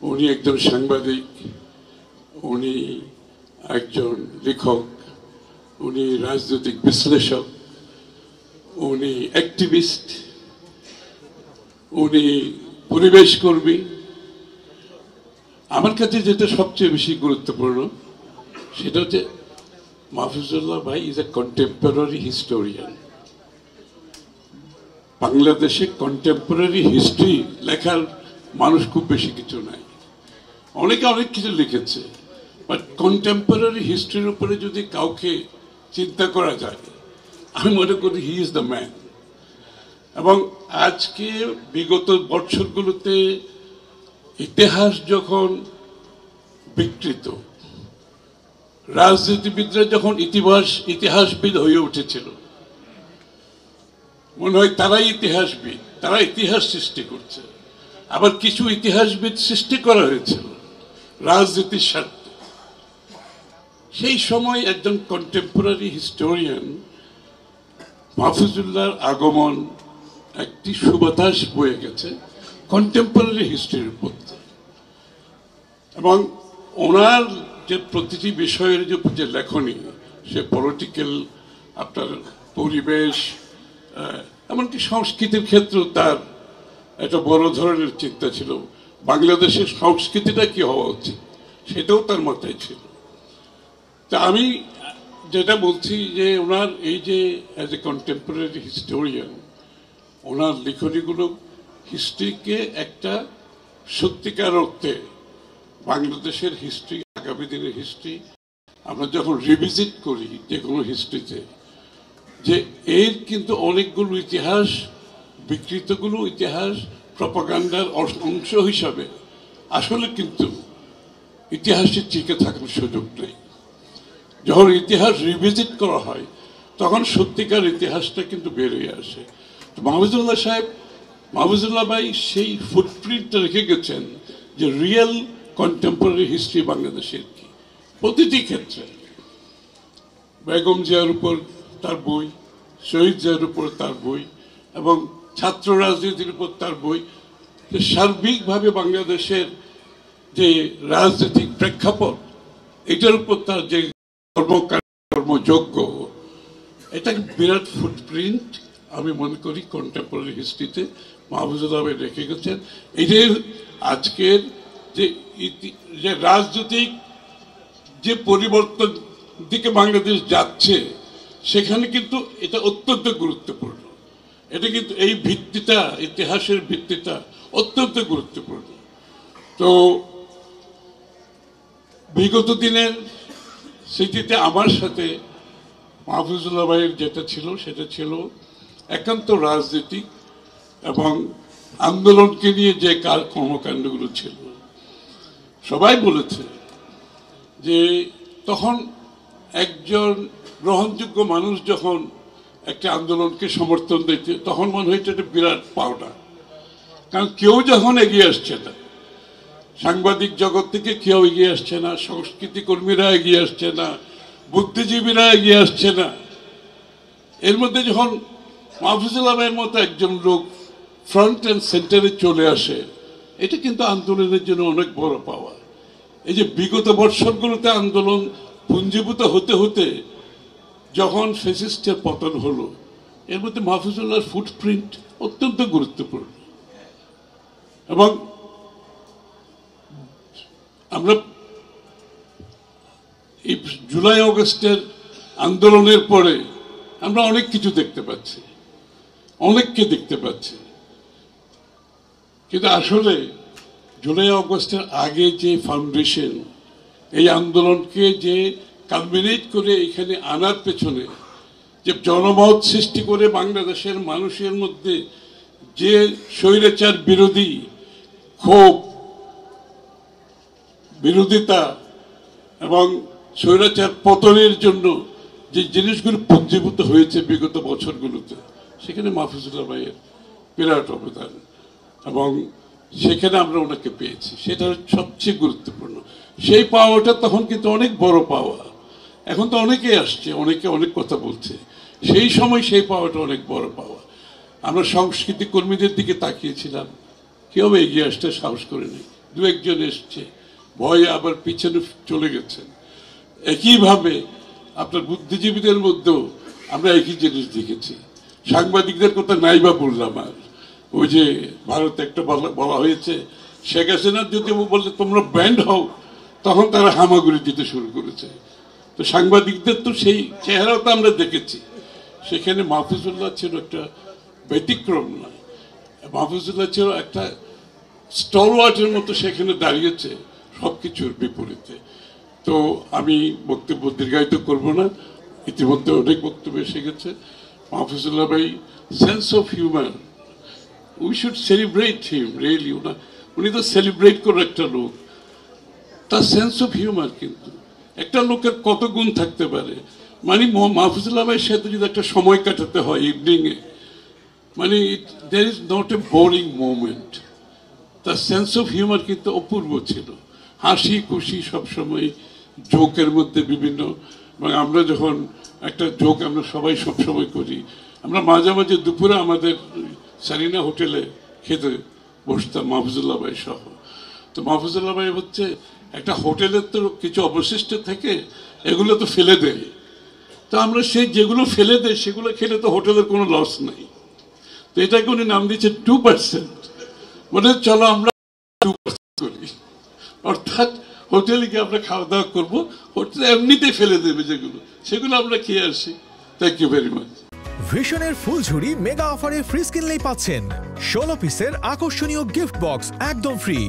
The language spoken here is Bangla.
উনি একজন সাংবাদিক, উনি একজন লেখক, উনি রাজনৈতিক বিশ্লেষক, উনি অ্যাক্টিভিস্ট, উনি পরিবেশ কর্মী। আমার কাছে যেটা সবচেয়ে বেশি গুরুত্বপূর্ণ সেটা হচ্ছে মাহফুজুল্লাহ ভাই ইজ এ কন্টেম্পোরারি হিস্টোরিয়ান। বাংলাদেশে কন্টেম্পোরারি হিস্ট্রি লেখার মানুষ খুব বেশি কিছু নাই, অনেকে অনেক কিছু লিখেছে, বাট কন্টেম্পোরারি হিস্ট্রির উপরে যদি কাউকে চিন্তা করা যায়, আমি মনে করি হি ইজ দ্য ম্যান। এবং আজকে বিগত বছরগুলোতে ইতিহাস যখন বিকৃত, রাজনীতিবিদরা যখন ইতিহাসবিদ হয়ে উঠেছিল, মনে হয় তারাই ইতিহাসবিদ, তারা ইতিহাস সৃষ্টি করছে। আবার কিছু ইতিহাসবিদ সৃষ্টি করা হয়েছিল রাজনীতির স্বার্থে। সেই সময় একজন কন্টেম্পোরারি হিস্টোরিয়ান মাহফুজুল্লাহর আগমন একটি সুবাতাস বয়ে গেছে কন্টেম্পোরারি হিস্ট্রির মধ্যে। এবং ওনার যে প্রতিটি বিষয়ের যে লেখনী, সে পলিটিক্যাল, আপনার পরিবেশ, এমনকি সংস্কৃতির ক্ষেত্রেও তার একটা বড় ধরনের চিন্তা ছিল। বাংলাদেশের সংস্কৃতিটা কি হওয়া উচিত সেটাও তার মাথায় ছিল। তা আমি যেটা বলছি যে ওনার এই যে অ্যাজ এ কন্টেম্পোরারি হিস্টোরিয়ান, ওনার লেখনীগুলো হিস্ট্রিকে একটা সত্যিকার অর্থে বাংলাদেশের হিস্ট্রি, আগামী দিনের হিস্ট্রি আমরা যখন রিভিজিট করি যে কোনো হিস্ট্রিতে, যে এর কিন্তু অনেকগুলো ইতিহাস, বিকৃতগুলো ইতিহাস প্রপাগান্ডার অংশ হিসাবে আসলে কিন্তু ইতিহাসে টিকে থাকার সুযোগ নেই। যখন ইতিহাস রিভিজিট করা হয় তখন সত্যিকার ইতিহাসটা কিন্তু বেরিয়ে আসে। মাহফুজুল্লাহ ভাই সেই ফুটপ্রিন্টটা রেখে গেছেন যে রিয়েল কন্টেম্পোরারি হিস্ট্রি বাংলাদেশের কি, প্রতিটি ক্ষেত্রে। বেগম জিয়ার উপর তার বই, শহীদ জিয়ার উপর তার বই, এবং ছাত্র রাজনীতির উপর তার বই। সার্বিকভাবে বাংলাদেশের যে রাজনৈতিক প্রেক্ষাপট, এটার উপর তার যে কর্মযোগ্য, এটা বিরাট ফুটপ্রিন্ট আমি মনে করি কন্টেম্পোরারি হিস্ট্রিতে মাহফুজুল্লাহ ভাই রেখে গেছেন। এটাই আজকের যে রাজনৈতিক যে পরিবর্তন দিকে বাংলাদেশ যাচ্ছে, সেখানে কিন্তু এটা অত্যন্ত গুরুত্বপূর্ণ। এটা কিন্তু এই ভিত্তিটা, ইতিহাসের ভিত্তিটা অত্যন্ত গুরুত্বপূর্ণ। তো বিগত দিনের স্মৃতিতে আমার সাথে মাহফুজুল্লাহ ভাইয়ের যেটা ছিল সেটা ছিল একান্ত রাজনীতিক এবং আন্দোলনকে নিয়ে যে কর্মকাণ্ডগুলো ছিল। সবাই বলেছে যে তখন একজন গ্রহণযোগ্য মানুষ যখন একটা আন্দোলনকে সমর্থন দিচ্ছে, তখন মনে হয়েছে এটা বিরাট পাওনা। কারণ কেউ যখন এগিয়ে আসছে না, সাংবাদিক জগৎ থেকে কেউ এগিয়ে আসছে না, সংস্কৃতি কর্মীরা এগিয়ে আসছে না, বুদ্ধিজীবীরা এগিয়ে আসছে না, এর মধ্যে যখন মাহফুজুল্লাহ ভাইয়ের মতো একজন লোক ফ্রন্ট অ্যান্ড সেন্টারে চলে আসে, এটা কিন্তু আন্দোলনের জন্য অনেক বড় পাওয়া। এই যে বিগত বৎসরগুলোতে আন্দোলন পুঞ্জীভূত হতে হতে যখন ফ্যাসিস্টের পতন হলো, এর মধ্যে মাহফুজুল্লাহর ফুটপ্রিন্ট অত্যন্ত গুরুত্বপূর্ণ। এবং আমরা এই জুলাই অগস্টের আন্দোলনের পরে আমরা অনেক কিছু দেখতে পাচ্ছি, অনেককে দেখতে পাচ্ছি, কিন্তু আসলে জুলাই অগস্টের আগে যে ফাউন্ডেশন, এই আন্দোলনকে যে কালমিনেট করে এখানে আনার পেছনে যে জনমত সৃষ্টি করে বাংলাদেশের মানুষের মধ্যে যে স্বৈরাচার বিরোধী ক্ষোভ, বিরোধিতা এবং স্বৈরাচার পতনের জন্য যে জিনিসগুলো পুঞ্জীভূত হয়েছে বিগত বছরগুলোতে, সেখানে মাহফুজুল্লাহ ভাইয়ের বিরাট অবদান, এবং সেখানে আমরা ওনাকে পেয়েছি, সেটা সবচেয়ে গুরুত্বপূর্ণ। সেই পাওয়াটা তখন কিন্তু অনেক বড় পাওয়া। এখন তো অনেকেই আসছে, অনেকে অনেক কথা বলছে, সেই সময় সেই পাওয়াটা অনেক বড় পাওয়া। আমরা সংস্কৃতি কর্মীদের দিকে তাকিয়েছিলাম, কেউ এগিয়ে আসতে সাহস করেনি, দু একজন এসছে, ভয়ে আবার পিছনে চলে গেছেন। একইভাবে আপনার বুদ্ধিজীবীদের মধ্যেও আমরা একই জিনিস দেখেছি। সাংবাদিকদের কথা নাই বা বললাম, আর ওই যে ভারতে একটা বলা হয়েছে, শেখ হাসিনা যদি বললে তোমরা ব্যান্ড হও, তখন তারা হামাগুড়ি দিতে শুরু করেছে। তো সাংবাদিকদের তো সেই চেহারাও তো আমরা দেখেছি। সেখানে মাহফুজুল্লাহ ছিল একটা ব্যতিক্রম নয়, মাহফুজুল্লাহ ছিল একটা স্টলওয়ার্টের মতো সেখানে দাঁড়িয়েছে সবকিছুর বিপরীতে। তো আমি বক্তব্য দীর্ঘায়িত করব না, ইতিমধ্যে অনেক বক্তব্য এসে গেছে। মাহফুজুল্লাহ ভাই sense of humour, we should celebrate him really. উনি তো সেলিব্রেট করার একটা লোক, তার সেন্স অফ হিউমার। কিন্তু একটা লোকের কত গুণ থাকতে পারে, মানে মাহফুজুল্লাহ ভাইয়ের সাথে যদি একটা সময় কাটাতে হয় ইভিনিংয়ে, মানে there is not a boring moment. তার সেন্স অফ হিউমার কিন্তু অপূর্ব ছিল, হাসি খুশি সবসময়, জোকের মধ্যে বিভিন্ন। এবং আমরা যখন একটা জোক আমরা সবাই সবসময় করি, আমরা মাঝে মাঝে দুপুরে আমাদের সারিনা হোটেলে খেতে বসতাম মাহফুজুল্লাহ ভাই সহ। তো মাহফুজুল্লাহ ভাই হচ্ছে একটা হোটেলের তো কিছু অবশিষ্ট থেকে এগুলো তো ফেলে দেয়, তো আমরা সেই যেগুলো ফেলে দেয় সেগুলো খেলে তো হোটেলের কোনো লস নাই। তো এটাকে উনি নাম দিয়েছে 2%। মানে চলো আমরা 2% করি, অর্থাৎ হোটেলে গিয়ে আমরা খাওয়া দাওয়া করবো, হোটেল এমনিতেই ফেলে দেবে যেগুলো, সেগুলো আমরা খেয়ে আসি। Thank you very much. ভিশনের ফুলঝুরি মেগা অফারে ফ্রিজ কিনলেই পাচ্ছেন 16 পিসের আকর্ষণীয় গিফট বক্স একদম ফ্রি।